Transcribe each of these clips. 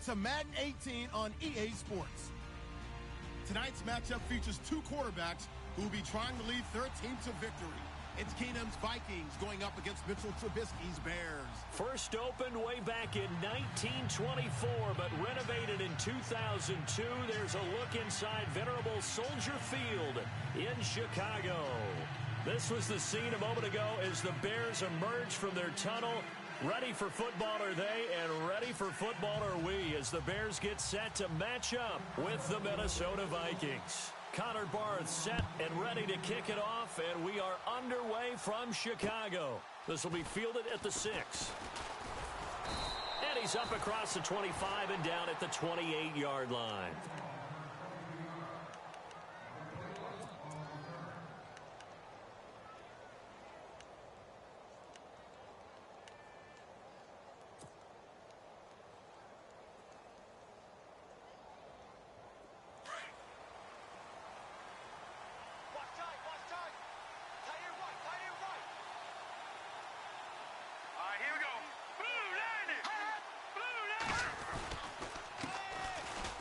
to Madden 18 on EA Sports. Tonight's matchup features two quarterbacks who will be trying to lead their team to victory. It's Keenum's Vikings going up against Mitchell Trubisky's Bears. First opened way back in 1924, but renovated in 2002. There's a look inside venerable Soldier Field in Chicago. This was the scene a moment ago as the Bears emerged from their tunnel. Ready for football are they, and ready for football are we, as the Bears get set to match up with the Minnesota Vikings. Connor Barth set and ready to kick it off, and we are underway from Chicago. This will be fielded at the 6. And he's up across the 25 and down at the 28-yard line.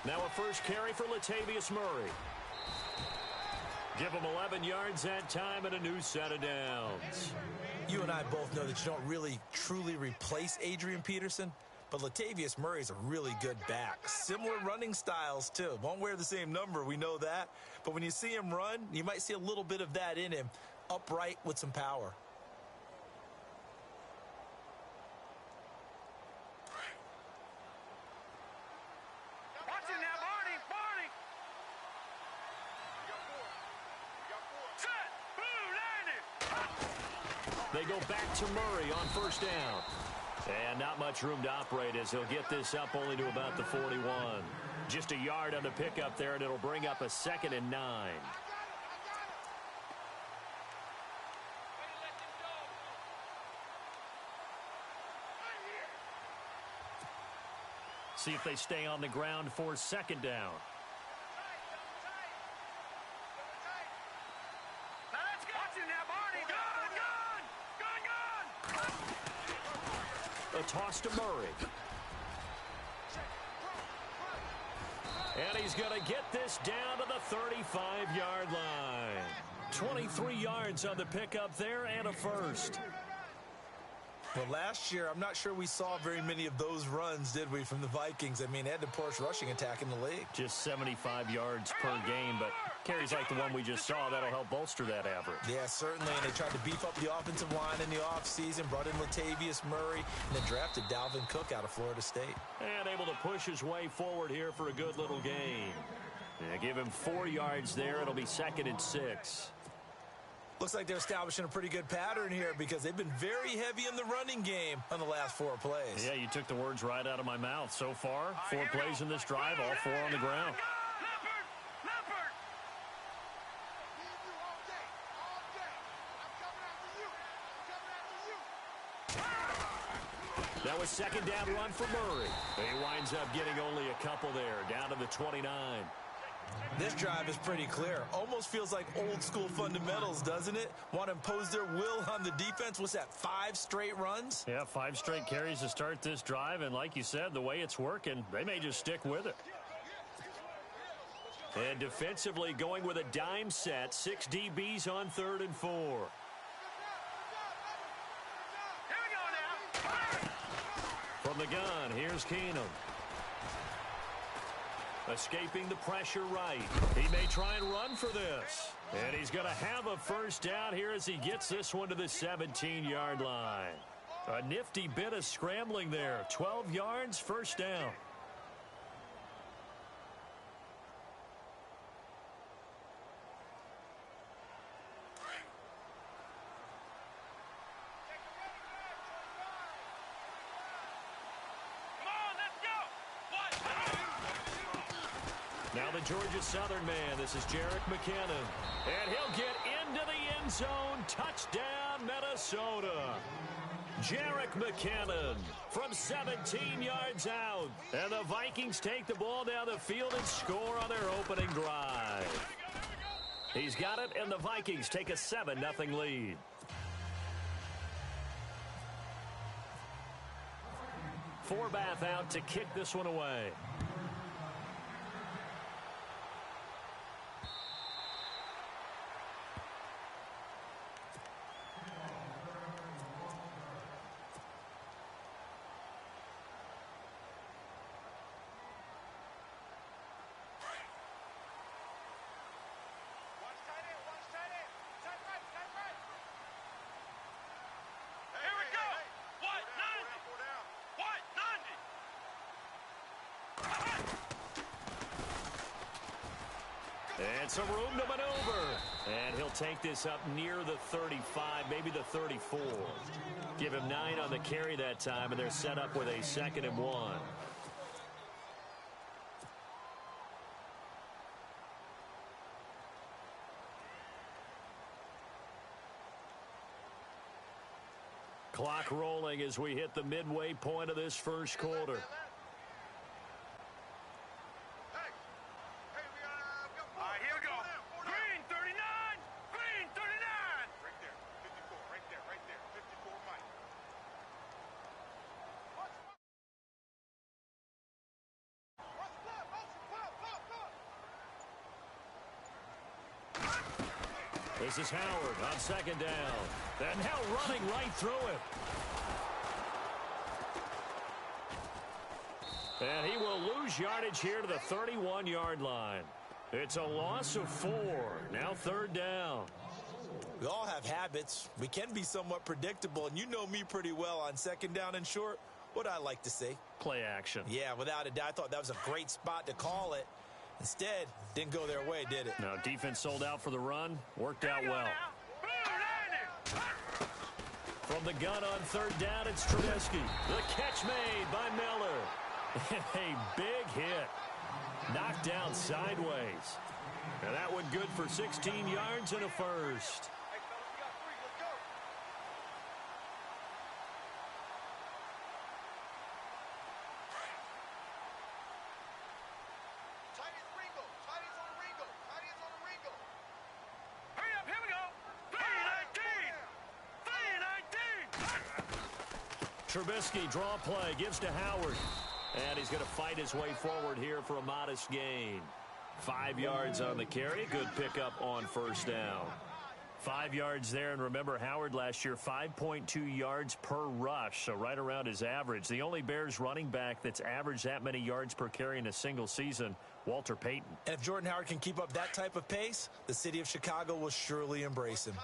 Now a first carry for Latavius Murray. Give him 11 yards that time and a new set of downs. You and I both know that you don't really truly replace Adrian Peterson, but Latavius Murray is a really good back. Similar running styles, too. Won't wear the same number, we know that. But when you see him run, you might see a little bit of that in him, upright with some power. They go back to Murray on first down. And not much room to operate as he'll get this up only to about the 41. Just a yard on the pickup there, and it'll bring up a 2nd and 9. See if they stay on the ground for 2nd down. A toss to Murray. And he's going to get this down to the 35-yard line. 23 yards on the pickup there and a first. Well, last year, I'm not sure we saw very many of those runs, did we, from the Vikings? I mean, they had the poorest rushing attack in the league. Just 75 yards per game, but carries like the one we just saw, that'll help bolster that average. Yeah, certainly, and they tried to beef up the offensive line in the offseason, brought in Latavius Murray, and then drafted Dalvin Cook out of Florida State. And able to push his way forward here for a good little gain. Yeah, give him 4 yards there. It'll be 2nd and 6. Looks like they're establishing a pretty good pattern here because they've been very heavy in the running game on the last 4 plays. Yeah, you took the words right out of my mouth. So far, 4 plays in this drive, all 4 on the ground. That was 2nd down run for Murray. He winds up getting only a couple there, down to the 29. This drive is pretty clear. Almost feels like old school fundamentals, doesn't it? Want to impose their will on the defense. What's that, 5 straight runs? Yeah, 5 straight carries to start this drive. And like you said, the way it's working, they may just stick with it. And defensively going with a dime set. 6 DBs on 3rd and 4. From the gun, here's Keenum. Escaping the pressure right. He may try and run for this. And he's going to have a first down here as he gets this one to the 17-yard line. A nifty bit of scrambling there. 12 yards, first down. Now the Georgia Southern man. This is Jerick McKinnon. And he'll get into the end zone. Touchdown, Minnesota. Jerick McKinnon from 17 yards out. And the Vikings take the ball down the field and score on their opening drive. He's got it, and the Vikings take a 7-0 lead. Forbath out to kick this one away. And some room to maneuver. And he'll take this up near the 35, maybe the 34. Give him 9 on the carry that time, and they're set up with a 2nd and 1. Clock rolling as we hit the midway point of this first quarter. This is Howard on 2nd down. And now running right through it. And he will lose yardage here to the 31-yard line. It's a loss of 4. Now 3rd down. We all have habits. We can be somewhat predictable, and you know me pretty well on 2nd down and short. What I like to say? Play action. Yeah, without a doubt. I thought that was a great spot to call it. Instead, didn't go their way, did it? No, defense sold out for the run. Worked out well. From the gun on 3rd down, it's Trubisky. The catch made by Miller. A big hit. Knocked down sideways. And that one good for 16 yards and a first. Trubisky, draw play, gives to Howard. And he's going to fight his way forward here for a modest gain. 5 yards on the carry. Good pickup on 1st down. 5 yards there, and remember, Howard last year, 5.2 yards per rush, so right around his average. The only Bears running back that's averaged that many yards per carry in a single season, Walter Payton. And if Jordan Howard can keep up that type of pace, the city of Chicago will surely embrace him.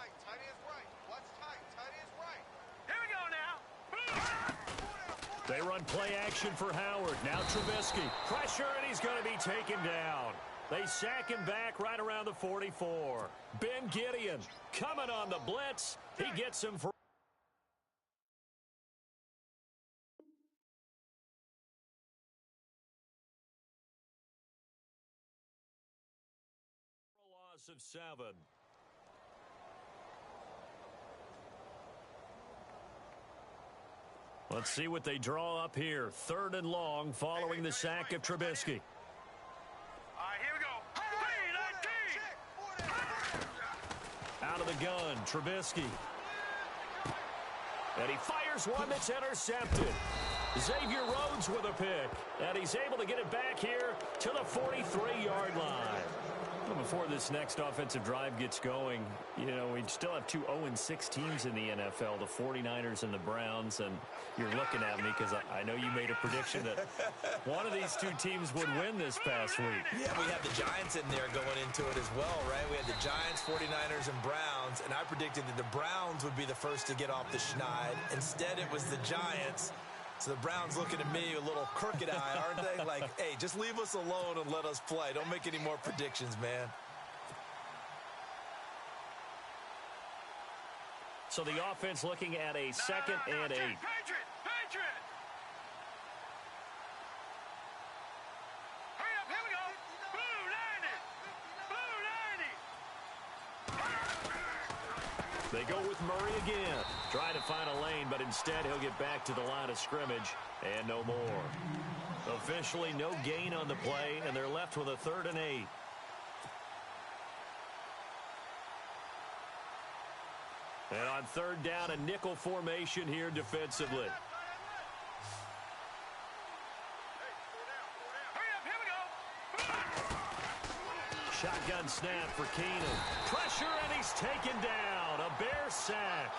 They run play action for Howard. Now Trubisky. Pressure, and he's going to be taken down. They sack him back right around the 44. Ben Gideon coming on the blitz. He gets him for a loss of 7. Let's see what they draw up here. 3rd and long following the sack of Trubisky. Here we go. Out of the gun, Trubisky. And he fires one that's intercepted. Xavier Rhodes with a pick. And he's able to get it back here to the 43-yard line. Well, before this next offensive drive gets going, you know, we still have 2 0-6 teams in the NFL, the 49ers and the Browns, and you're looking at me because I know you made a prediction that one of these 2 teams would win this past week. Yeah, we have the Giants in there going into it as well, right? We had the Giants, 49ers, and Browns, and I predicted that the Browns would be the first to get off the schneid. Instead, it was the Giants. So the Browns looking at me a little crooked eye, aren't they? Like, hey, just leave us alone and let us play. Don't make any more predictions, man. So the offense looking at a 2nd and 8. Patriot! Hurry up, here we go. Blue 90! They go with Murray again. Trying to find a lane, but instead he'll get back to the line of scrimmage and no more. Officially no gain on the play, and they're left with a 3rd and 8. And on 3rd down, a nickel formation here defensively. Shotgun snap for Keenan. Pressure, and he's taken down. A Bear sack.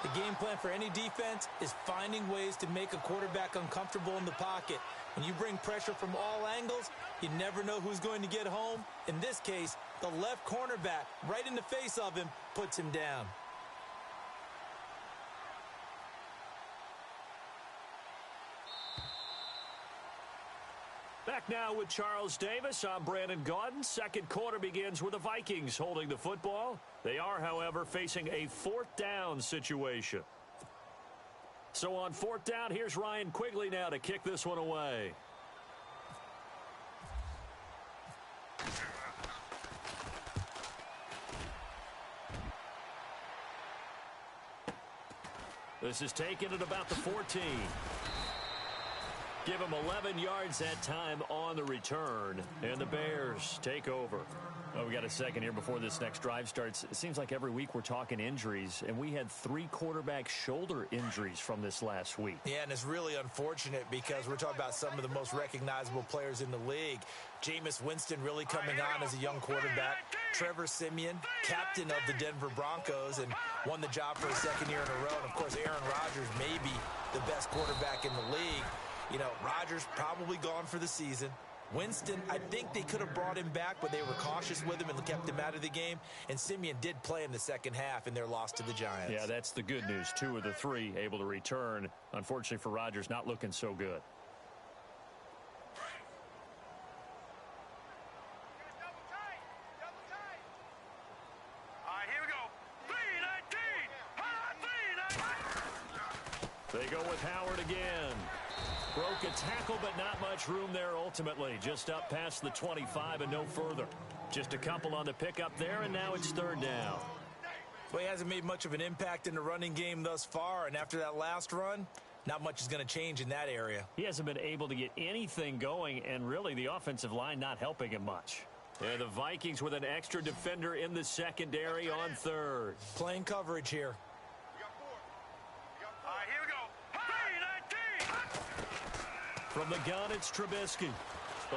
The game plan for any defense is finding ways to make a quarterback uncomfortable in the pocket. When you bring pressure from all angles, you never know who's going to get home. In this case, the left cornerback, right in the face of him, puts him down. Back now with Charles Davis. I'm Brandon Gaudin. Second quarter begins with the Vikings holding the football. They are, however, facing a fourth down situation. So on fourth down, here's Ryan Quigley now to kick this one away. This is taken at about the 14. Give him 11 yards that time on the return, and the Bears take over. Oh, we got a second here before this next drive starts. It seems like every week we're talking injuries, and we had 3 quarterback shoulder injuries from this last week. Yeah, and it's really unfortunate because we're talking about some of the most recognizable players in the league. Jameis Winston really coming on as a young quarterback. Trevor Siemian, captain of the Denver Broncos, and won the job for a second year in a row. And, of course, Aaron Rodgers may be the best quarterback in the league. You know, Rodgers probably gone for the season. Winston, I think they could have brought him back, but they were cautious with him and kept him out of the game. And Siemian did play in the second half in their loss to the Giants. Yeah, that's the good news. 2 of the 3 able to return. Unfortunately for Rodgers, not looking so good. Here we go. 3-19. They go with Howard again. Broke a tackle, but not much room there ultimately. Just up past the 25 and no further. Just a couple on the pickup there, and now it's third down. Well, he hasn't made much of an impact in the running game thus far, and after that last run, not much is going to change in that area. He hasn't been able to get anything going, and really the offensive line not helping him much. And the Vikings with an extra defender in the secondary on third. Playing coverage here. Here we go. 3-19. From the gun, it's Trubisky.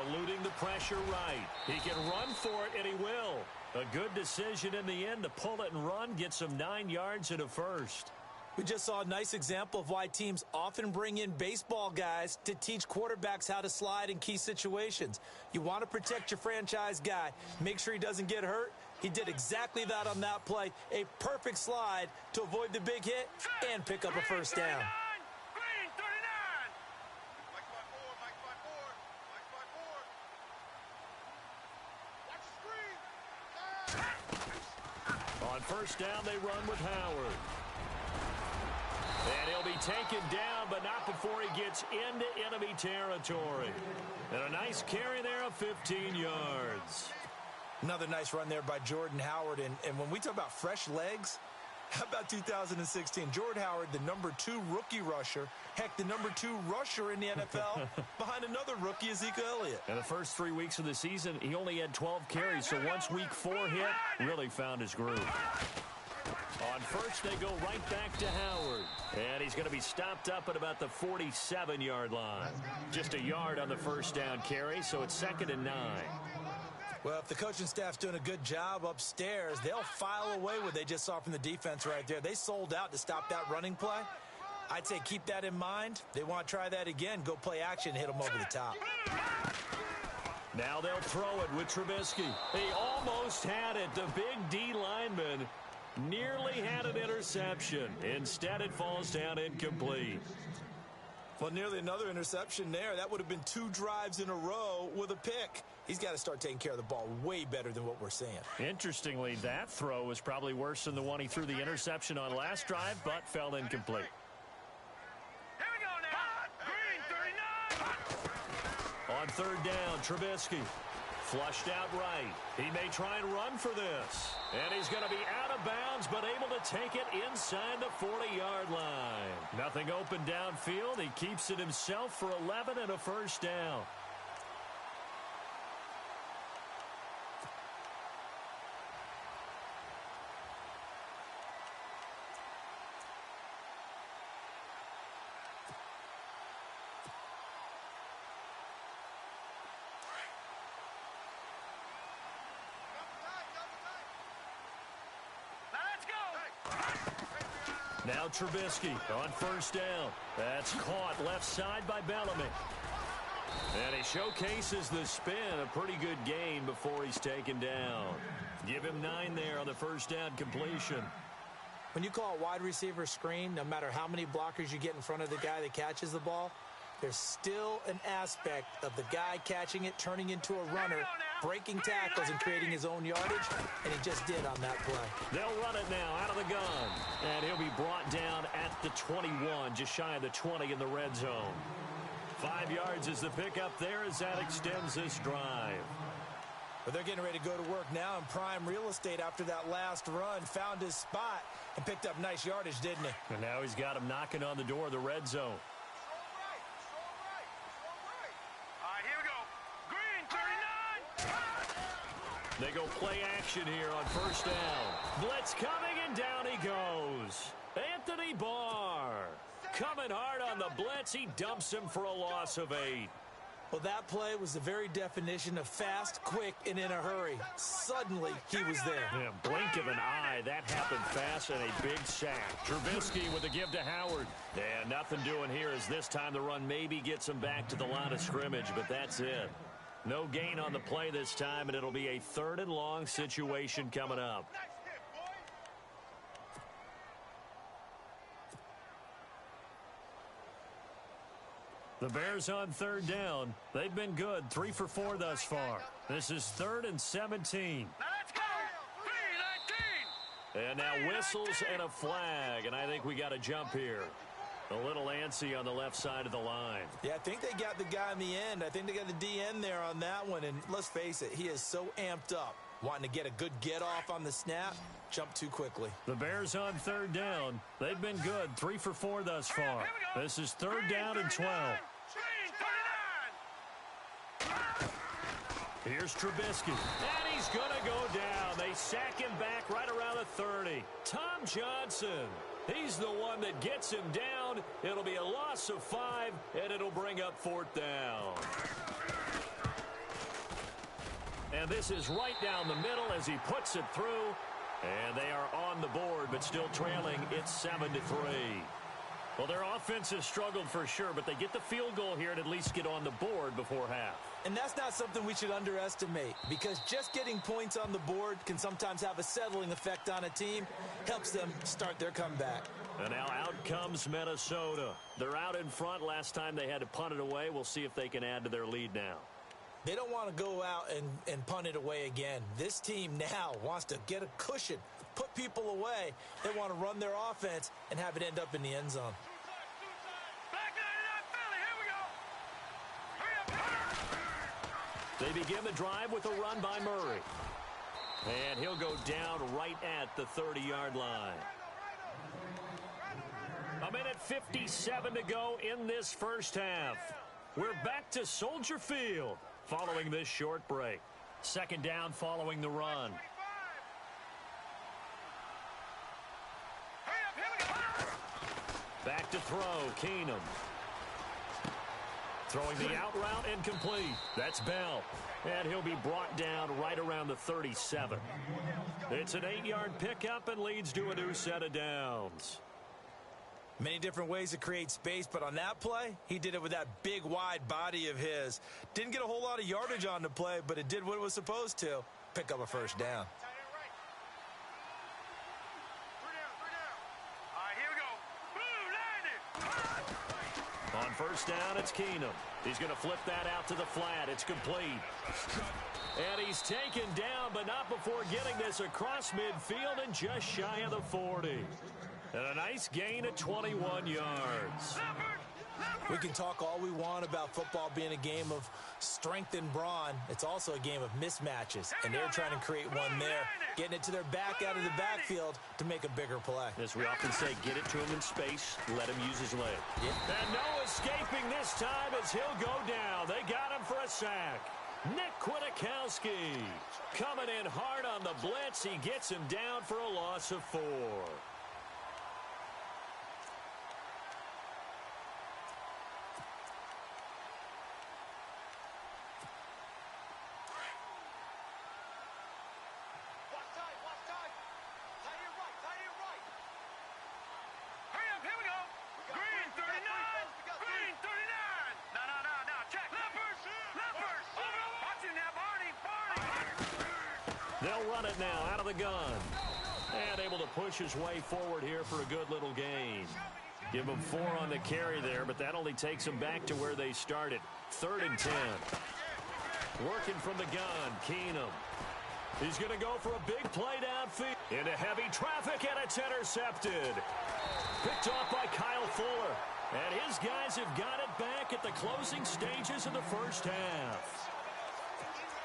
Eluding the pressure right. He can run for it, and he will. A good decision in the end to pull it and run. Gets him 9 yards and a first. We just saw a nice example of why teams often bring in baseball guys to teach quarterbacks how to slide in key situations. You want to protect your franchise guy. Make sure he doesn't get hurt. He did exactly that on that play. A perfect slide to avoid the big hit and pick up a first down. Green 39. On first down, they run with Howard. And he'll be taken down, but not before he gets into enemy territory. And a nice carry there of 15 yards. Another nice run there by Jordan Howard. And when we talk about fresh legs, how about 2016? Jordan Howard, the number 2 rookie rusher. Heck, the number 2 rusher in the NFL behind another rookie, Ezekiel Elliott. In the first 3 weeks of the season, he only had 12 carries. So once week 4 hit, really found his groove. On first, they go right back to Howard. And he's going to be stopped up at about the 47-yard line. Just a yard on the first down carry, so it's 2nd and 9. Well, if the coaching staff's doing a good job upstairs, they'll file away what they just saw from the defense right there. They sold out to stop that running play. I'd say keep that in mind. They want to try that again. Go play action, hit them over the top. Now they'll throw it with Trubisky. He almost had it. The big D lineman nearly had an interception. Instead, it falls down incomplete. Well, nearly another interception there. That would have been 2 drives in a row with a pick. He's got to start taking care of the ball way better than what we're seeing. Interestingly, that throw was probably worse than the one he threw the interception on last drive, but fell incomplete. Here we go now. Green 39. On third down, Trubisky. Flushed out right. He may try and run for this. And he's going to be out of bounds, but able to take it inside the 40-yard line. Nothing open downfield. He keeps it himself for 11 and a first down. Now Trubisky on first down. That's caught left side by Bellamy. And he showcases the spin. A pretty good gain before he's taken down. Give him 9 there on the first down completion. When you call a wide receiver screen, no matter how many blockers you get in front of the guy that catches the ball, there's still an aspect of the guy catching it, turning into a runner, breaking tackles and creating his own yardage, and he just did on that play. They'll run it now out of the gun, and he'll be brought down at the 21, just shy of the 20 in the red zone. 5 yards is the pickup there as that extends this drive. But they're getting ready to go to work now in prime real estate after that last run, found his spot, and picked up nice yardage, didn't he? And now he's got him knocking on the door of the red zone. They go play action here on first down. Blitz coming, and down he goes. Anthony Barr coming hard on the blitz. He dumps him for a loss of 8. Well, that play was the very definition of fast, quick, and in a hurry. Suddenly, he was there. Yeah, blink of an eye. That happened fast, and a big sack. Trubisky with the give to Howard. And nothing doing here as this time the run maybe gets him back to the line of scrimmage, but that's it. No gain on the play this time, and it'll be a 3rd and long situation coming up. The Bears on 3rd down. They've been good, 3 for 4 thus far. This is 3rd and 17. Now let's go. 3-19. And now whistles and a flag, and I think we got a jump here. A little antsy on the left side of the line. Yeah, I think they got the guy in the end. I think they got the DN there on that one. And let's face it, he is so amped up, wanting to get a good get off on the snap, jump too quickly. The Bears on 3rd down. They've been good, 3 for 4 thus far. This is 3rd down and 12. Here's Trubisky, and he's going to go down. They sack him back right around the 30. Tom Johnson. He's the one that gets him down. It'll be a loss of 5, and it'll bring up 4th down. And this is right down the middle as he puts it through. And they are on the board, but still trailing. It's 7-3. Well, their offense has struggled for sure, but they get the field goal here and at least get on the board before half. And that's not something we should underestimate, because just getting points on the board can sometimes have a settling effect on a team, helps them start their comeback. And now out comes Minnesota. They're out in front. Last time they had to punt it away. We'll see if they can add to their lead now. They don't want to go out and punt it away again. This team now wants to get a cushion, put people away. They want to run their offense and have it end up in the end zone. They begin the drive with a run by Murray. And he'll go down right at the 30-yard line. 1:57 to go in this first half. We're back to Soldier Field following this short break. 2nd down following the run. Back to throw, Keenum. Throwing the out route incomplete. That's Bell. And he'll be brought down right around the 37. It's an 8-yard pickup and leads to a new set of downs. Many different ways to create space, but on that play, he did it with that big, wide body of his. Didn't get a whole lot of yardage on the play, but it did what it was supposed to. Pick up a first down. On first down, it's Keenum. He's going to flip that out to the flat. It's complete. And he's taken down, but not before getting this across midfield and just shy of the 40. And a nice gain of 21 yards. We can talk all we want about football being a game of strength and brawn. It's also a game of mismatches, and they're trying to create one there, getting it to their back out of the backfield to make a bigger play. As we often say, get it to him in space, let him use his leg. Yeah. And no escaping this time as he'll go down. They got him for a sack. Nick Kwiatkowski coming in hard on the blitz. He gets him down for a loss of 4. They'll run it now out of the gun. And able to push his way forward here for a good little gain. Give him 4 on the carry there, but that only takes him back to where they started. 3rd and 10. Working from the gun, Keenum. He's going to go for a big play downfield. Into heavy traffic, and it's intercepted. Picked off by Kyle Fuller. And his guys have got it back at the closing stages of the first half.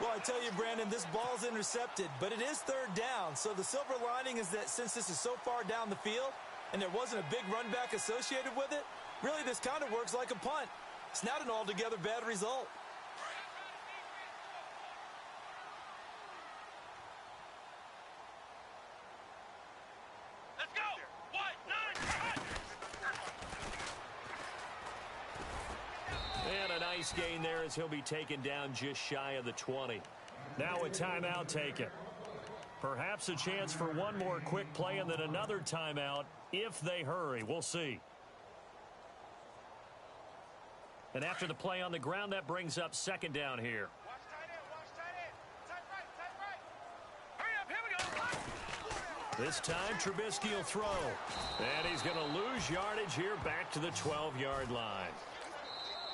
Well, I tell you, Brandon, this ball's intercepted, but it is 3rd down. So the silver lining is that since this is so far down the field and there wasn't a big run back associated with it, really this kind of works like a punt. It's not an altogether bad result. Let's go. 1, 9, And a nice gain there as he'll be taken down just shy of the 20. Now a timeout taken. Perhaps a chance for one more quick play and then another timeout if they hurry. We'll see. And after the play on the ground, that brings up 2nd down here. Watch tight end. Watch tight end. Tight right. Hurry up. Here we go. This time, Trubisky will throw. And he's going to lose yardage here back to the 12-yard line.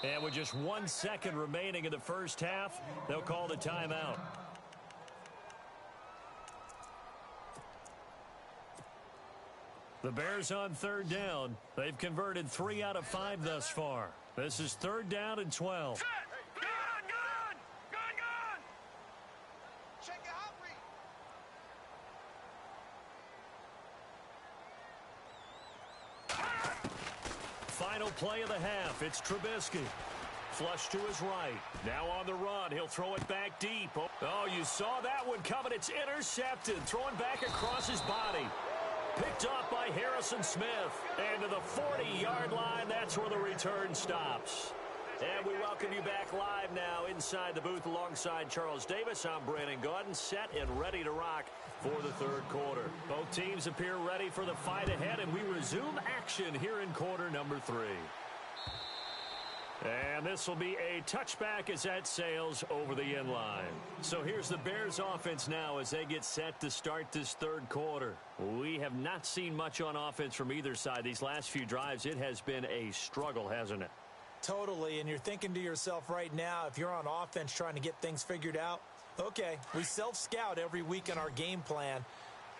And with just 1 second remaining in the first half, they'll call the timeout. The Bears on 3rd down. They've converted 3 out of 5 thus far. This is 3rd down and 12. Set. Gun. Check it out, read. Final play of the half. It's Trubisky. Flush to his right. Now on the run. He'll throw it back deep. Oh, you saw that one coming. It's intercepted. Throwing back across his body. Picked off by Harrison Smith. And to the 40-yard line, that's where the return stops. And we welcome you back live now inside the booth alongside Charles Davis. I'm Brandon Gaudin, set and ready to rock for the 3rd quarter. Both teams appear ready for the fight ahead, and we resume action here in quarter number 3. And this will be a touchback as that sails over the end line. So here's the Bears offense now as they get set to start this 3rd quarter. We have not seen much on offense from either side. These last few drives, it has been a struggle, hasn't it? Totally, and you're thinking to yourself right now, if you're on offense trying to get things figured out, okay, we self-scout every week in our game plan.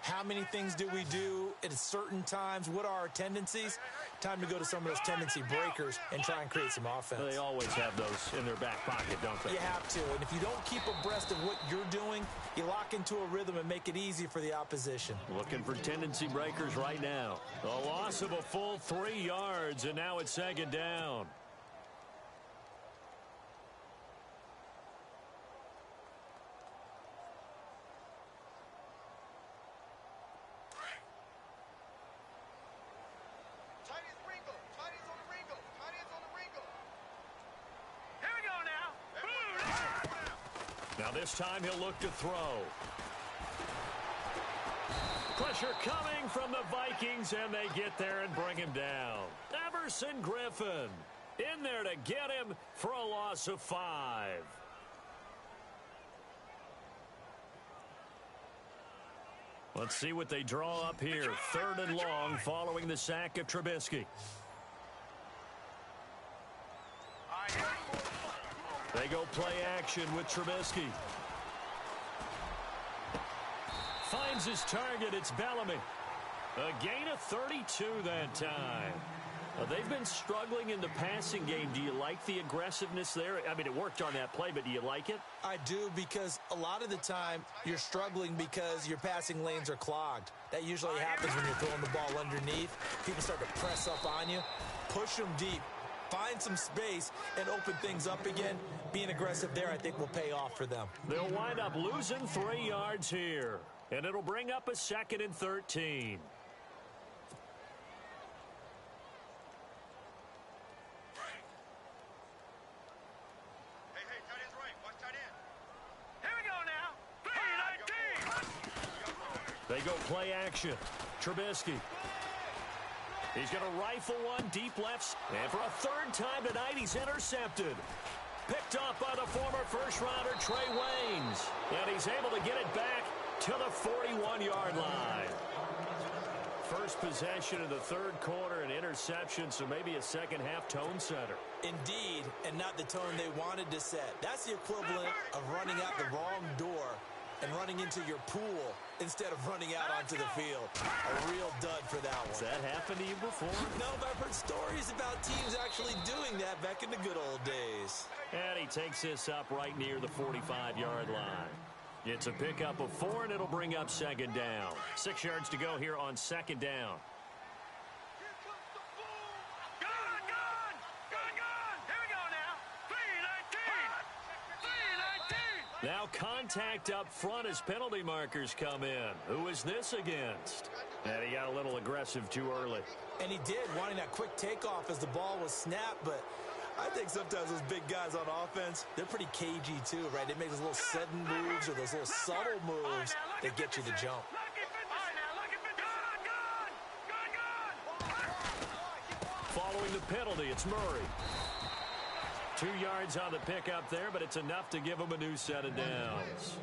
How many things do we do at certain times? What are our tendencies? Time to go to some of those tendency breakers and try and create some offense. They always have those in their back pocket, don't they? You have to, and if you don't keep abreast of what you're doing, you lock into a rhythm and make it easy for the opposition. Looking for tendency breakers right now. A loss of a full 3 yards, and now it's 2nd down. Now this time he'll look to throw. Pressure coming from the Vikings, and they get there and bring him down. Everson Griffin in there to get him for a loss of 5. Let's see what they draw up here. 3rd and long following the sack of Trubisky. They go play action with Trubisky. Finds his target. It's Bellamy. A gain of 32 that time. They've been struggling in the passing game. Do you like the aggressiveness there? I mean, it worked on that play, but do you like it? I do, because a lot of the time you're struggling because your passing lanes are clogged. That usually happens when you're throwing the ball underneath. People start to press up on you. Push them deep. Find some space and open things up again. Being aggressive there, I think, will pay off for them. They'll wind up losing 3 yards here, and it'll bring up a 2nd and 13. They go play action. Trubisky. He's going to rifle one deep left. And for a 3rd time tonight, he's intercepted. Picked off by the former first-rounder Trey Waynes. And he's able to get it back to the 41-yard line. First possession of the third quarter, an interception, so maybe a second-half tone setter. Indeed, and not the tone they wanted to set. That's the equivalent of running out the wrong door and running into your pool instead of running out onto the field. A real dud for that one. Has that happened to you before? No, but I've heard stories about teams actually doing that back in the good old days. And he takes this up right near the 45-yard line. It's a pickup of 4, and it'll bring up second down. 6 yards to go here on second down. Now contact up front as penalty markers come in. Who is this against? And he got a little aggressive too early. And he did, wanting that quick takeoff as the ball was snapped, but I think sometimes those big guys on offense, they're pretty cagey too, right? They make those little sudden moves or those little subtle moves that get you to jump. Following the penalty, it's Murray. 2 yards on the pickup there, but it's enough to give him a new set of downs.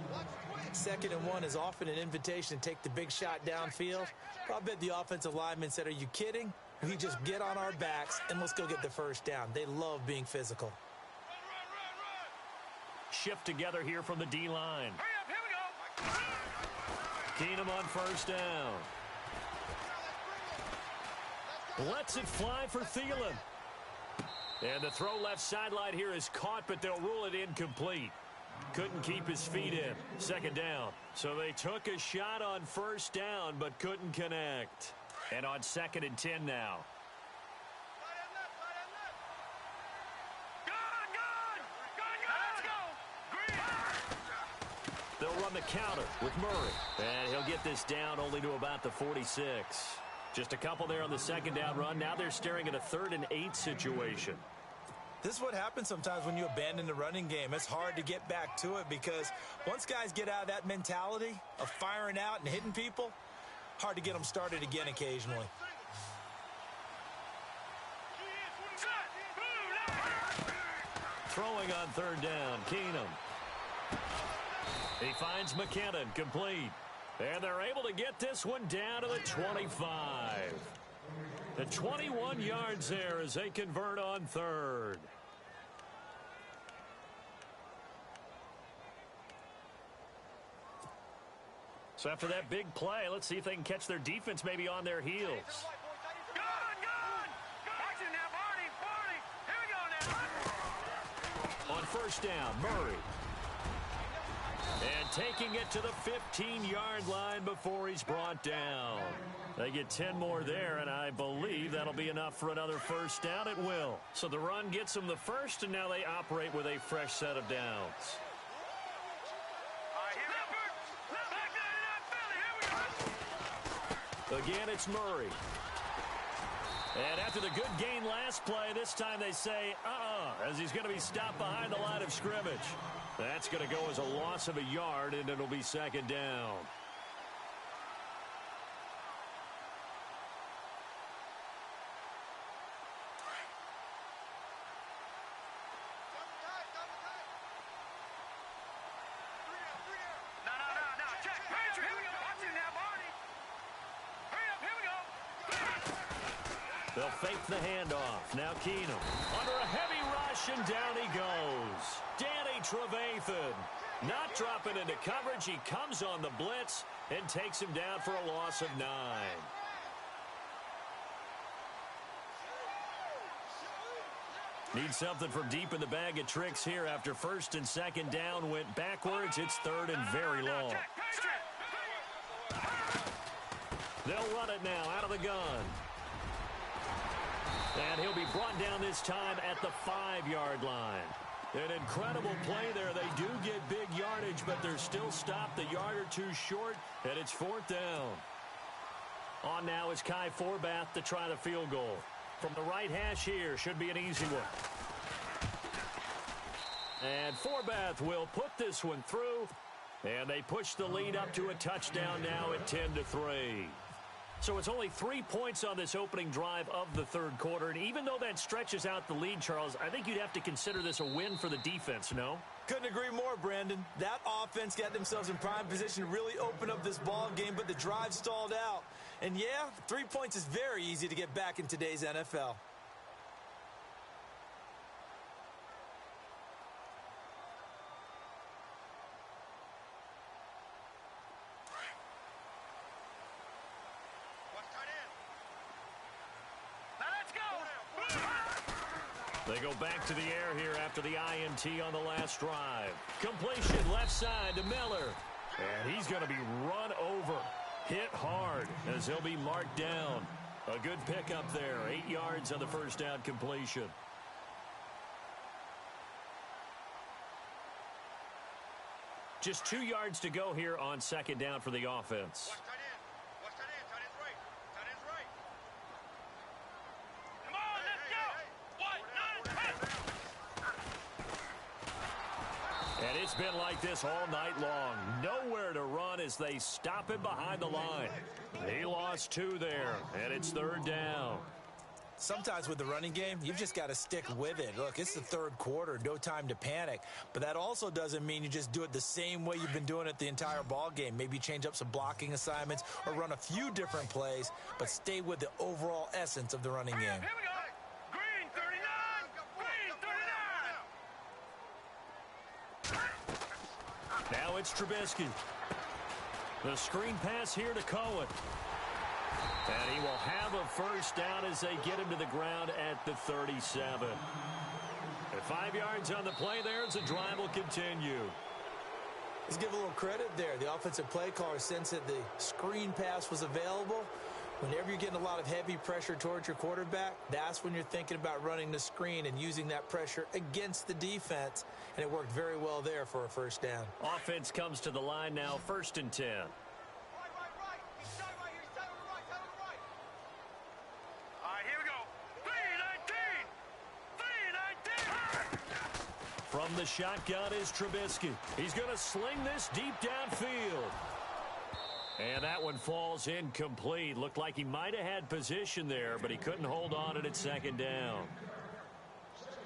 2nd and 1 is often an invitation to take the big shot downfield. I bet the offensive lineman said, are you kidding? We just get on our backs and let's go get the first down. They love being physical. Shift together here from the D-line. Keenum on first down. Lets it fly for Thielen. And the throw left sideline here is caught, but they'll rule it incomplete. Couldn't keep his feet in. Second down. So they took a shot on first down, but couldn't connect. And on 2nd and 10 now. They'll run the counter with Murray. And he'll get this down only to about the 46. Just a couple there on the second down run. Now they're staring at a 3rd and 8 situation. This is what happens sometimes when you abandon the running game. It's hard to get back to it because once guys get out of that mentality of firing out and hitting people, hard to get them started again occasionally. Throwing on 3rd down, Keenum. He finds McKinnon, complete. And they're able to get this one down to the 25. The 21 yards there as they convert on 3rd. So after that big play, let's see if they can catch their defense maybe on their heels. On first down, Murray. And taking it to the 15-yard line before he's brought down. They get 10 more there, and I believe that'll be enough for another first down. It will. So the run gets them the first, and now they operate with a fresh set of downs. Again, it's Murray. And after the good gain last play, this time they say, as he's going to be stopped behind the line of scrimmage. That's going to go as a loss of a yard, and it'll be second down. They'll fake the handoff. Now Keenum under a heavy rush, and down he goes. Danny Trevathan not dropping into coverage. He comes on the blitz and takes him down for a loss of 9. Need something from deep in the bag of tricks here after 1st and 2nd down went backwards. It's 3rd and very long. They'll run it now out of the gun. And he'll be brought down this time at the 5-yard line. An incredible play there. They do get big yardage, but they're still stopped a yard or two short, and it's 4th down. On now is Kai Forbath to try the field goal. From the right hash here, should be an easy one. And Forbath will put this one through, and they push the lead up to a touchdown now at 10-3. So it's only 3 points on this opening drive of the third quarter. And even though that stretches out the lead, Charles, I think you'd have to consider this a win for the defense, no? Couldn't agree more, Brandon. That offense got themselves in prime position to really open up this ball game, but the drive stalled out. And yeah, 3 points is very easy to get back in today's NFL. They go back to the air here after the INT on the last drive. Completion left side to Miller. And he's going to be run over. Hit hard as he'll be marked down. A good pickup there. 8 yards on the first down completion. Just 2 yards to go here on second down for the offense. And it's been like this all night long. Nowhere to run as they stop him behind the line. He lost 2 there, and it's third down. Sometimes with the running game, you've just got to stick with it. Look, it's the third quarter, no time to panic. But that also doesn't mean you just do it the same way you've been doing it the entire ball game. Maybe change up some blocking assignments or run a few different plays, but stay with the overall essence of the running game. Here we go. Green 39. Now it's Trubisky. The screen pass here to Cohen. And he will have a first down as they get him to the ground at the 37. At 5 yards on the play there as the drive will continue. Let's give a little credit there. The offensive play caller sensed that the screen pass was available. Whenever you're getting a lot of heavy pressure towards your quarterback, that's when you're thinking about running the screen and using that pressure against the defense. And it worked very well there for a first down. Offense comes to the line now, 1st and 10. Right. He's side right here. He's side on the right. Side on the right. All right, here we go. 3-19. From the shotgun is Trubisky. He's going to sling this deep downfield. And that one falls incomplete. Looked like he might have had position there, but he couldn't hold on to it at second down.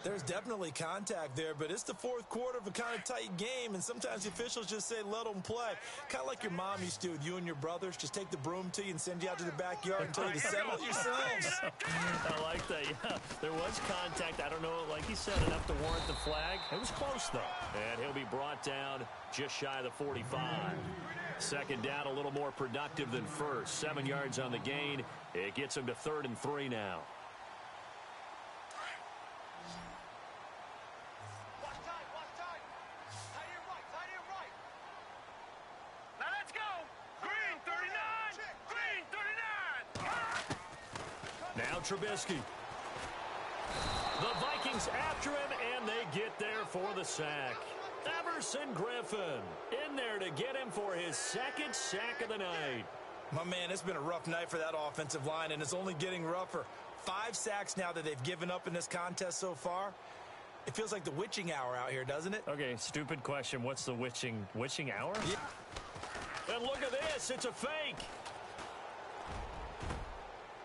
There's definitely contact there, but it's the fourth quarter of a kind of tight game, and sometimes the officials just say, let them play. Kind of like your mom used to with you and your brothers. Just take the broom to you and send you out to the backyard and tell you to settle it yourselves. I like that, yeah. There was contact. I don't know, like he said, enough to warrant the flag. It was close, though. And he'll be brought down just shy of the 45. Second down, a little more productive than first. 7 yards on the gain. It gets him to 3rd and 3 now. Trubisky. The Vikings after him, and they get there for the sack. Everson Griffin in there to get him for his 2nd sack of the night. My man, it's been a rough night for that offensive line, and it's only getting rougher. 5 sacks now that they've given up in this contest so far. It feels like the witching hour out here, doesn't it? Okay, stupid question. What's the witching hour? Yeah. And look at this. It's a fake.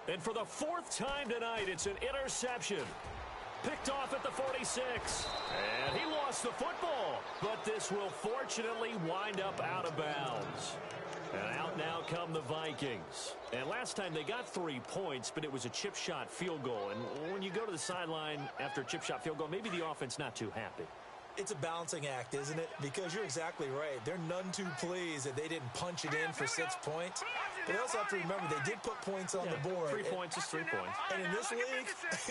And for the 4th time tonight, it's an interception. Picked off at the 46. And he lost the football. But this will fortunately wind up out of bounds. And out now come the Vikings. And last time they got 3 points, but it was a chip shot field goal. And when you go to the sideline after a chip shot field goal, maybe the offense not too happy. It's a balancing act, isn't it? Because you're exactly right. They're none too pleased that they didn't punch it in for 6 points. But they also have to remember they did put points on the board. 3 points is 3 points. And in this league,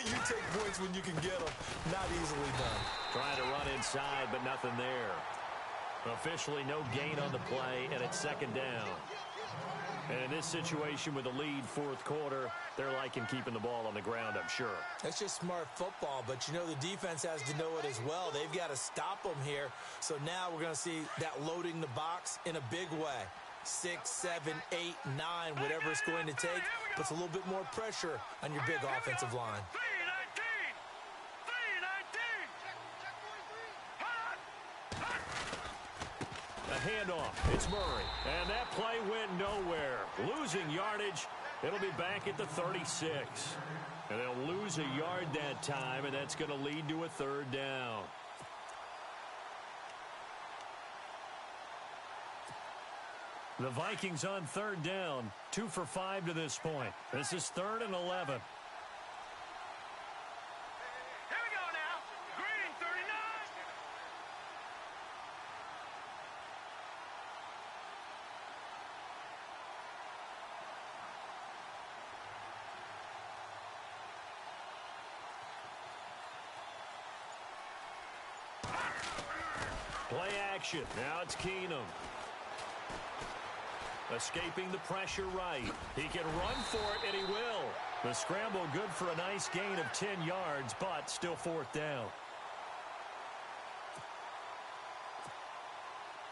you take points when you can get them. Not easily done. Trying to run inside, but nothing there. Officially no gain on the play, and it's 2nd down. And in this situation with a lead 4th quarter, they're liking keeping the ball on the ground, I'm sure. That's just smart football, but you know the defense has to know it as well. They've got to stop them here. So now we're going to see that loading the box in a big way. 6, 7, 8, 9, whatever it's going to take, puts a little bit more pressure on your big offensive line. 3-19. A handoff. It's Murray. And that play went nowhere. Losing yardage. It'll be back at the 36. And they'll lose a yard that time, and that's going to lead to a 3rd down. The Vikings on third down, 2 for 5 to this point. This is 3rd and 11. Here we go now. Green 39. Play action. Now it's Keenum. Escaping the pressure right. He can run for it, and he will. The scramble good for a nice gain of 10 yards, but still 4th down.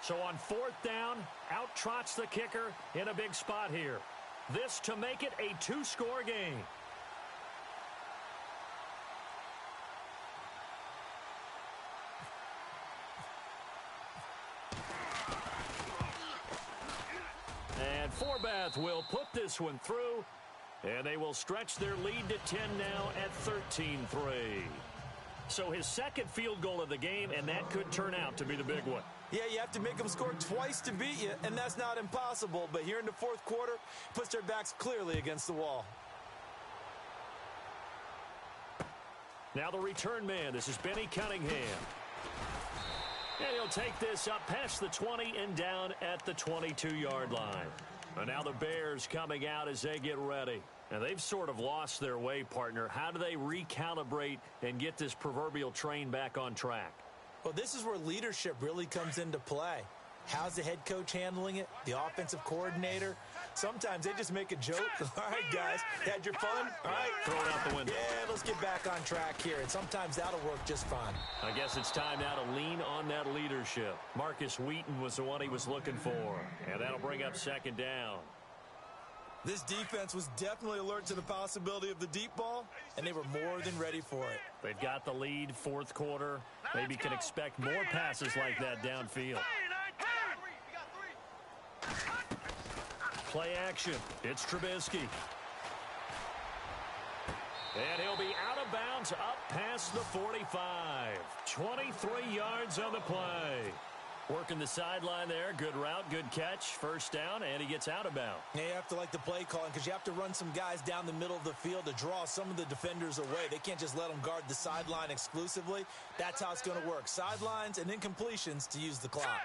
So on 4th down, out trots the kicker in a big spot here. This to make it a 2-score game. And Forbath will put this one through, and they will stretch their lead to 10 now at 13-3. So his second field goal of the game, and that could turn out to be the big one. Yeah, you have to make them score twice to beat you, and that's not impossible. But here in the 4th quarter, puts their backs clearly against the wall. Now the return man. This is Benny Cunningham. And he'll take this up past the 20 and down at the 22-yard line. And now the Bears coming out as they get ready. And they've sort of lost their way, partner. How do they recalibrate and get this proverbial train back on track? Well, this is where leadership really comes into play. How's the head coach handling it? The offensive coordinator? Sometimes they just make a joke. All right, guys, had your fun? All right. Throw it out the window. Yeah, let's get back on track here. And sometimes that'll work just fine. I guess it's time now to lean on that leadership. Marcus Wheaton was the one he was looking for. And that'll bring up 2nd down. This defense was definitely alert to the possibility of the deep ball, and they were more than ready for it. They've got the lead, 4th quarter. Maybe can expect more passes like that downfield. Play action. It's Trubisky. And he'll be out of bounds up past the 45. 23 yards on the play. Working the sideline there. Good route, good catch. 1st down, and he gets out of bounds. Yeah, you have to like the play calling because you have to run some guys down the middle of the field to draw some of the defenders away. They can't just let them guard the sideline exclusively. That's how it's going to work. Sidelines and incompletions to use the clock.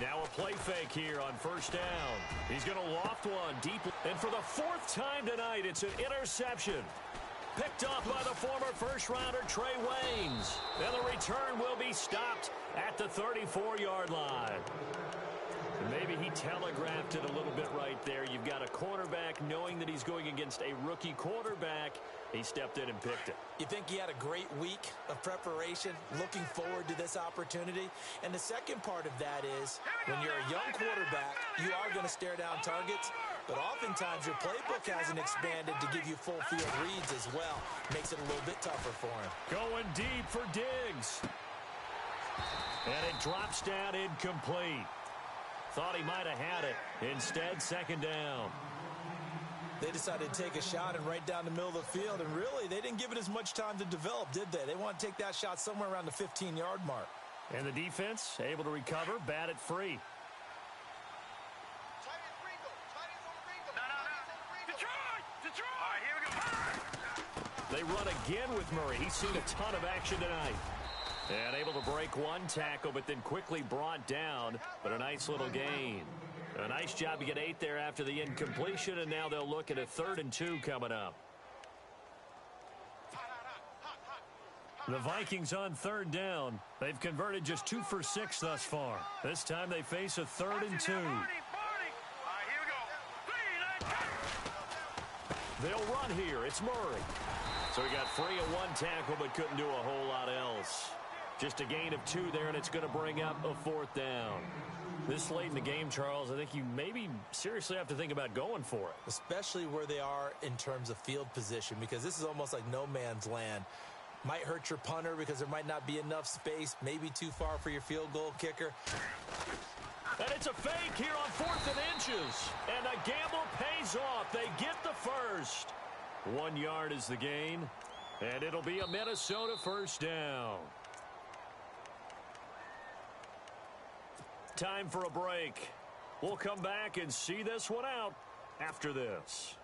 Now a play fake here on 1st down. He's going to loft one deep. And for the 4th time tonight, it's an interception. Picked off by the former first-rounder Trey Waynes. And the return will be stopped at the 34-yard line. Maybe he telegraphed it a little bit right there. You've got a cornerback knowing that he's going against a rookie quarterback. He stepped in and picked it. You think he had a great week of preparation, looking forward to this opportunity? And the second part of that is, when you're a young quarterback, you are going to stare down targets, but oftentimes your playbook hasn't expanded to give you full field reads as well. Makes it a little bit tougher for him. Going deep for Diggs. And it drops down incomplete. Thought he might have had it. Instead, 2nd down. They decided to take a shot and right down the middle of the field, and really, they didn't give it as much time to develop, did they? They want to take that shot somewhere around the 15-yard mark. And the defense able to recover, bat it free. Detroit! All right, here we go. They run again with Murray. He's seen a ton of action tonight. And able to break one tackle, but then quickly brought down. But a nice little gain. A nice job to get 8 there after the incompletion, and now they'll look at a 3rd and 2 coming up. The Vikings on 3rd down. They've converted just 2 for 6 thus far. This time they face a 3rd and 2. They'll run here. It's Murray. So he got free of one tackle, but couldn't do a whole lot else. Just a gain of 2 there, and it's going to bring up a 4th down. This late in the game, Charles, I think you maybe seriously have to think about going for it. Especially where they are in terms of field position, because this is almost like no man's land. Might hurt your punter because there might not be enough space, maybe too far for your field goal kicker. And it's a fake here on 4th and inches. And the gamble pays off. They get the first. 1 yard is the gain. And it'll be a Minnesota 1st down. Time for a break. We'll come back and see this one out after this.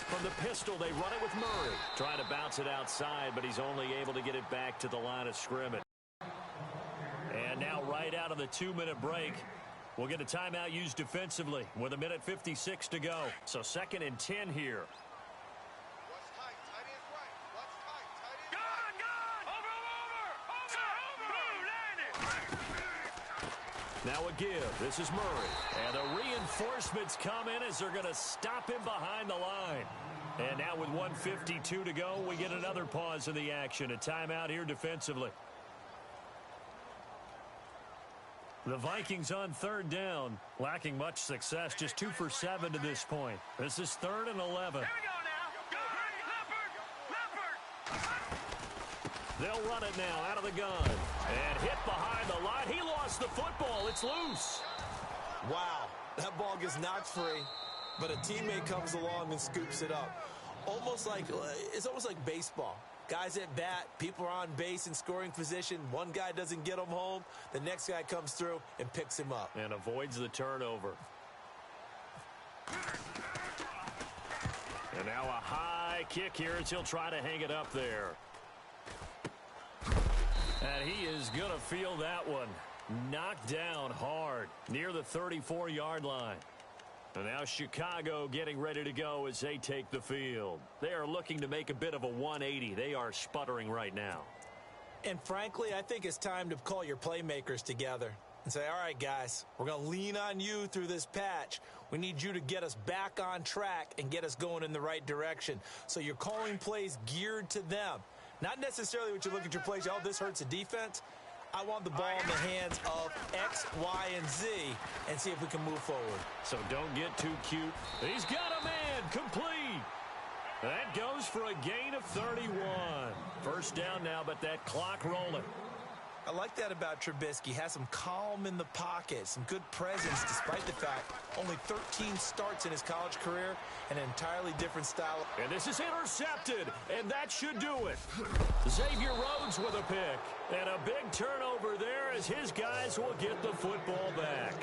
From the pistol, they run it with Murray. Trying to bounce it outside, but he's only able to get it back to the line of scrimmage. And now right out of the 2-minute break, we'll get a timeout used defensively with 1:56 to go. So 2nd and 10 here. What's tight? Tight end's right. What's tight? Tight end's right. Gone! Over! Now a give. This is Murray. And the reinforcements come in as they're going to stop him behind the line. And now with 1:52 to go, we get another pause in the action. A timeout here defensively. The Vikings on 3rd down, lacking much success, just 2 for 7 to this point. This is 3rd and 11. Here we go now. Go, Leopard! They'll run it now out of the gun. And hit behind the line. He lost the football. It's loose. Wow, that ball gets knocked free, but a teammate comes along and scoops it up. It's almost like baseball. Guys at bat, people are on base in scoring position. One guy doesn't get him home. The next guy comes through and picks him up. And avoids the turnover. And now a high kick here as he'll try to hang it up there. And he is going to feel that one. Knocked down hard near the 34-yard line. And now Chicago getting ready to go as they take the field. They are looking to make a bit of a 180. They are sputtering right now. And frankly, I think it's time to call your playmakers together and say, all right, guys, we're going to lean on you through this patch. We need you to get us back on track and get us going in the right direction. So you're calling plays geared to them. Not necessarily what you look at your plays, oh, this hurts the defense. I want the ball in the hands of X, Y, and Z and see if we can move forward. So don't get too cute. He's got a man complete. That goes for a gain of 31. First down now, but that clock rolling. I like that about Trubisky. Has some calm in the pocket, some good presence despite the fact only 13 starts in his college career, an entirely different style. And this is intercepted, and that should do it. Xavier Rhodes with a pick. And a big turnover there as his guys will get the football back.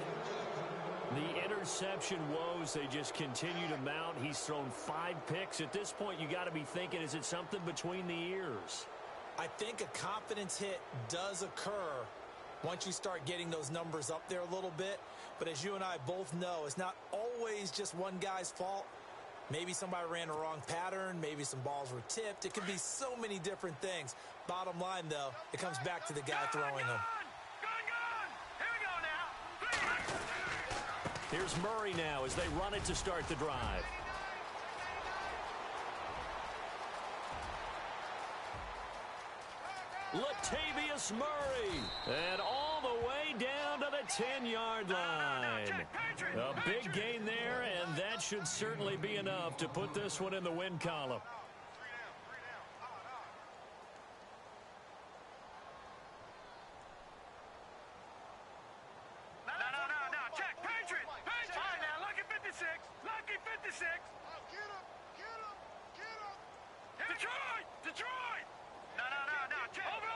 The interception woes, they just continue to mount. He's thrown 5 picks. At this point, you got to be thinking, is it something between the ears? I think a confidence hit does occur once you start getting those numbers up there a little bit. But as you and I both know, it's not always just one guy's fault. Maybe somebody ran the wrong pattern. Maybe some balls were tipped. It could be so many different things. Bottom line, though, it comes back to the guy throwing them. Here we go now. Here's Murray now as they run it to start the drive. Latavius Murray. And all the way down to the 10-yard line. A big gain there, and that should certainly be enough to put this one in the win column. No. Check. Patriot. All right, now, lucky 56. Lucky 56. Get him. Detroit. No. Check. Over.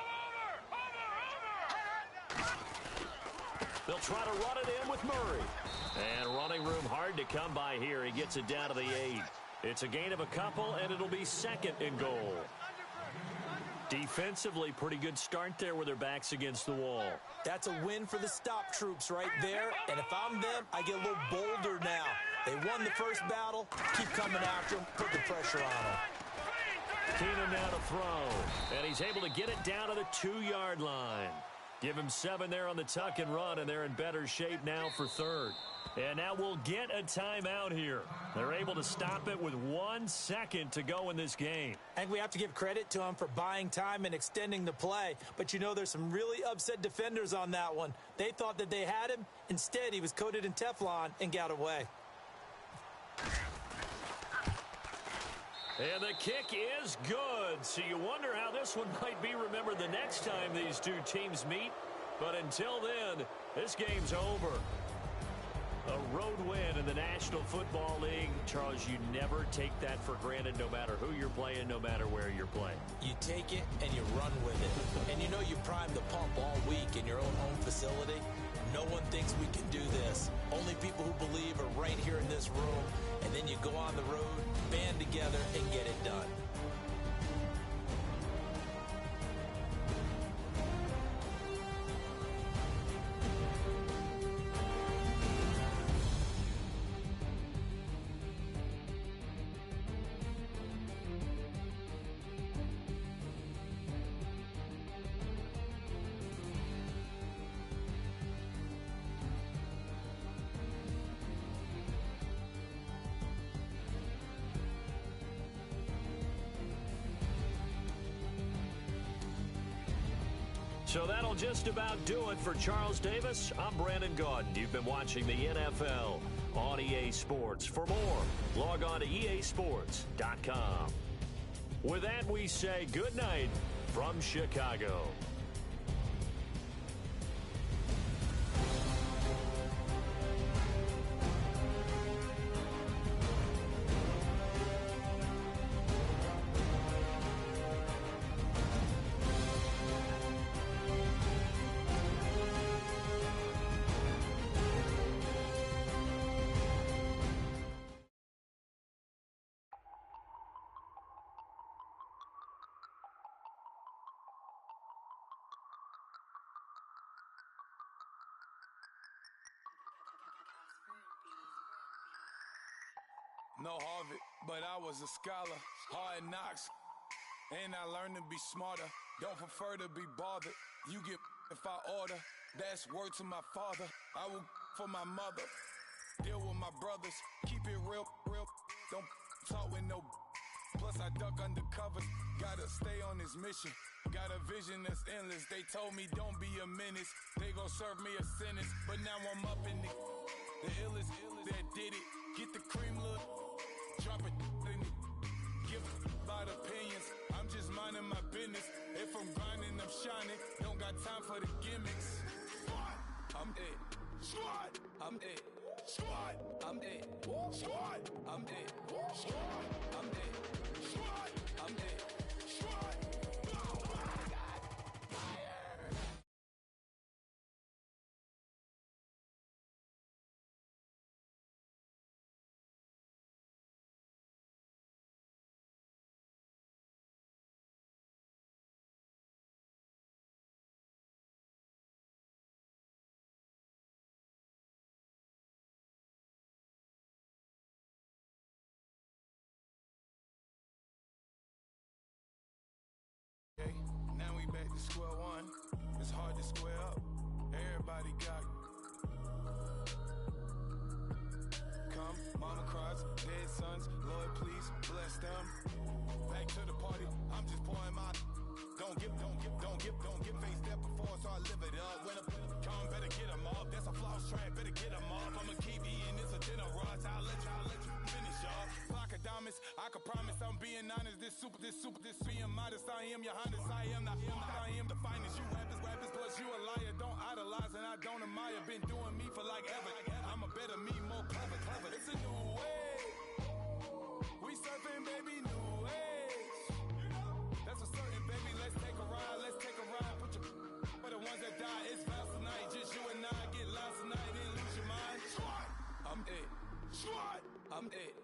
They'll try to run it in with Murray. And running room hard to come by here. He gets it down to the 8. It's a gain of a couple, and it'll be 2nd and goal. Defensively, pretty good start there with their backs against the wall. That's a win for the stop troops right there. And if I'm them, I get a little bolder now. They won the first battle. Keep coming after them. Put the pressure on them. Keenum now to throw. And he's able to get it down to the 2-yard line. Give him 7 there on the tuck and run, and they're in better shape now for 3rd. And now we'll get a timeout here. They're able to stop it with 1 second to go in this game. I think we have to give credit to him for buying time and extending the play. But you know, there's some really upset defenders on that one. They thought that they had him. Instead, he was coated in Teflon and got away. And the kick is good. So you wonder how this one might be remembered the next time these two teams meet. But until then, this game's over. A road win in the National Football League. Charles, you never take that for granted no matter who you're playing, no matter where you're playing. You take it and you run with it. And you know you prime the pump all week in your own home facility. No one thinks we can do this. Only people who believe are right here in this room. And then you go on the road, band together, and get it done. So that'll just about do it for Charles Davis. I'm Brandon Gaudin. You've been watching the NFL on EA Sports. For more, log on to easports.com. With that, we say good night from Chicago. No Harvard, but I was a scholar. Hard knocks, and I learned to be smarter. Don't prefer to be bothered. You get if I order. That's word to my father. I will for my mother. Deal with my brothers. Keep it real. Don't talk with no. Plus I duck undercover. Gotta stay on this mission. Got a vision that's endless. They told me don't be a menace. They gon' serve me a sentence. But now I'm up in the illest that did it. Get the cream look. Drop it in it. Give about opinions. I'm just minding my business. If I'm grinding, I'm shining. Don't got time for the gimmicks. I'm it. I'm it. I'm it. I'm it. I'm it. I'm it. Now we back to square one. It's hard to square up. Everybody got come. Mama cries, dead sons. Lord, please bless them. Back to the party. I'm just pouring my. Don't give face that before, so I live it up. When I come, better get 'em up. That's a floss track, better get 'em up. I'ma keep eating this a dinner rush. I'll let you finish up. Flock of diamonds, I can promise I'm being honest. This being modest. I am your highness. I am the finest. You rappers, plus you a liar. Don't idolize and I don't admire. Been doing me for like ever. I'm a better me, more clever. It's a new way. We surfing, baby, new age. That's a certain, baby. Let's take a ride. Put your for the ones that die. It's vows tonight. Just you and I get lost tonight. Then lose your mind. I'm it. I'm it.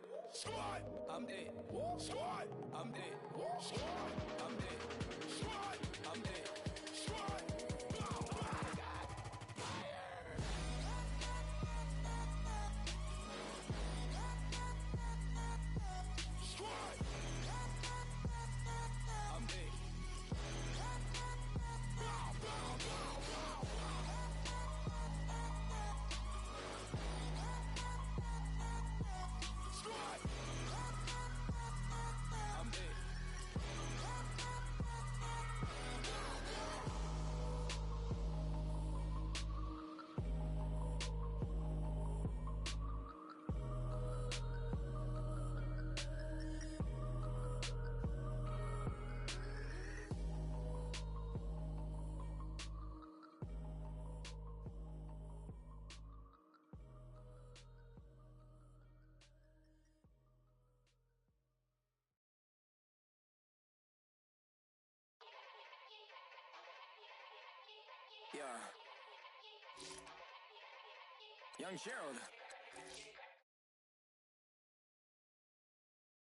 I'm it. I'm it. I'm it. I'm it. Young Gerald.